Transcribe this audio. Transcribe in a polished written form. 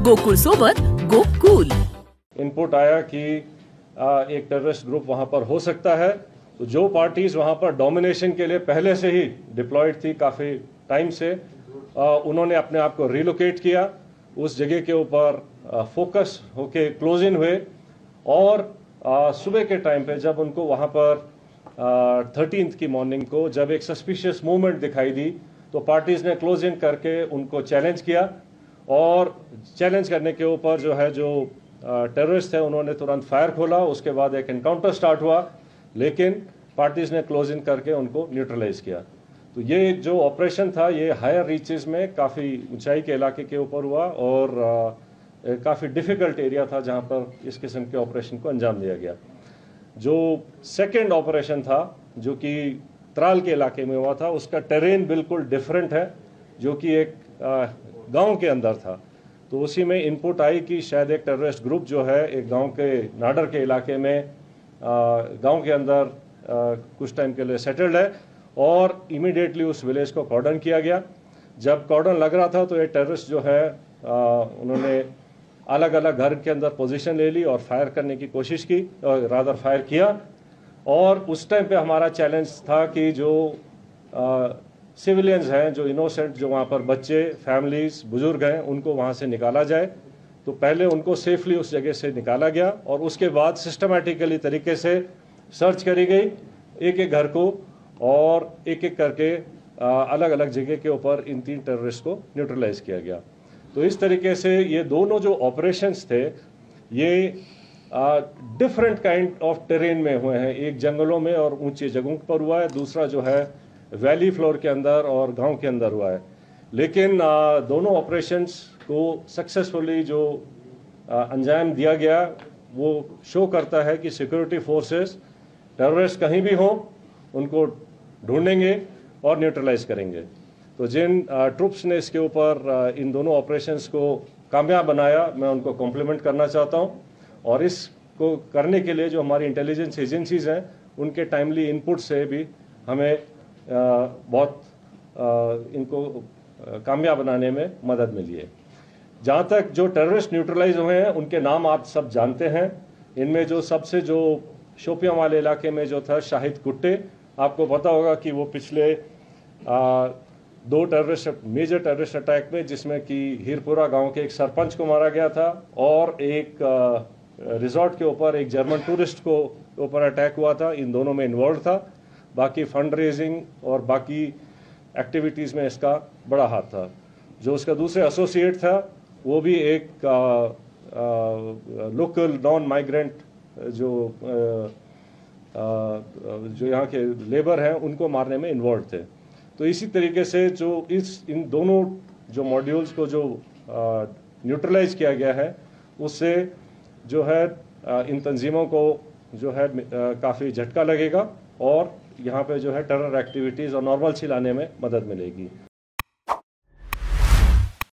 गोकुळ सोबत गोकुल। इनपुट आया कि एक टेररिस्ट ग्रुप वहां पर हो सकता है, तो जो पार्टीज वहां पर डोमिनेशन के लिए पहले से ही डिप्लॉयड थी काफ़ी टाइम से, उन्होंने अपने आप को रिलोकेट किया, उस जगह के ऊपर फोकस होके क्लोज इन हुए और सुबह के टाइम पे जब उनको वहां पर 13th की मॉर्निंग को जब एक सस्पिशियस मूवमेंट दिखाई दी तो पार्टीज ने क्लोज इन करके उनको चैलेंज किया और चैलेंज करने के ऊपर जो टेररिस्ट थे उन्होंने तुरंत फायर खोला। उसके बाद एक एनकाउंटर स्टार्ट हुआ, लेकिन पार्टीज ने क्लोज इन करके उनको न्यूट्रलाइज किया। तो ये जो ऑपरेशन था ये हायर रीचेस में काफ़ी ऊंचाई के इलाके के ऊपर हुआ और काफ़ी डिफिकल्ट एरिया था जहां पर इस किस्म के ऑपरेशन को अंजाम दिया गया। जो सेकेंड ऑपरेशन था जो कि त्राल के इलाके में हुआ था, उसका टेरेन बिल्कुल डिफरेंट है, जो कि एक गांव के अंदर था। तो उसी में इनपुट आई कि शायद एक टेररिस्ट ग्रुप जो है एक गांव के नाडर के इलाके में गांव के अंदर कुछ टाइम के लिए सेटल्ड है और इमीडिएटली उस विलेज को कॉर्डन किया गया। जब कॉर्डन लग रहा था तो ये टेररिस्ट जो है उन्होंने अलग अलग घर के अंदर पोजीशन ले ली और फायर करने की कोशिश की, रादर फायर किया। और उस टाइम पे हमारा चैलेंज था कि जो सिविलियंस हैं, जो इनोसेंट, जो वहाँ पर बच्चे, फैमिलीज, बुजुर्ग हैं, उनको वहाँ से निकाला जाए। तो पहले उनको सेफली उस जगह से निकाला गया और उसके बाद सिस्टमैटिकली तरीके से सर्च करी गई एक एक घर को और एक एक करके अलग अलग जगह के ऊपर इन 3 टेररिस्ट को न्यूट्रलाइज किया गया। तो इस तरीके से ये दोनों जो ऑपरेशंस थे ये डिफरेंट काइंड ऑफ टेरेन में हुए हैं। एक जंगलों में और ऊंची जगहों पर हुआ है, दूसरा जो है वैली फ्लोर के अंदर और गांव के अंदर हुआ है। लेकिन दोनों ऑपरेशंस को सक्सेसफुली जो अंजाम दिया गया वो शो करता है कि सिक्योरिटी फोर्सेस टेररिस्ट कहीं भी हों उनको ढूंढेंगे और न्यूट्रलाइज करेंगे। तो जिन ट्रुप्स ने इसके ऊपर इन दोनों ऑपरेशंस को कामयाब बनाया, मैं उनको कॉम्प्लीमेंट करना चाहता हूं। और इसको करने के लिए जो हमारी इंटेलिजेंस एजेंसीज हैं उनके टाइमली इनपुट से भी हमें बहुत इनको कामयाब बनाने में मदद मिली है। जहाँ तक जो टेररिस्ट न्यूट्रलाइज हुए हैं उनके नाम आप सब जानते हैं। इनमें जो सबसे जो शोपियां वाले इलाके में जो था शाहिद कुट्टे, आपको पता होगा कि वो पिछले 2 मेजर टेररिस्ट अटैक में, जिसमें कि हीरपुरा गांव के एक सरपंच को मारा गया था और एक रिजॉर्ट के ऊपर एक जर्मन टूरिस्ट को ऊपर अटैक हुआ था, इन दोनों में इन्वॉल्व था। बाकी फंड रेजिंग और बाकी एक्टिविटीज़ में इसका बड़ा हाथ था। जो उसका दूसरे एसोसिएट था वो भी एक लोकल नॉन माइग्रेंट जो यहाँ के लेबर हैं उनको मारने में इन्वॉल्व थे। तो इसी तरीके से जो इन दोनों जो मॉड्यूल्स को जो न्यूट्रलाइज किया गया है उससे जो है इन तंजीमों को जो है काफ़ी झटका लगेगा और यहाँ पे जो है टेरर एक्टिविटीज़ और नॉर्मल सी लाने में मदद मिलेगी।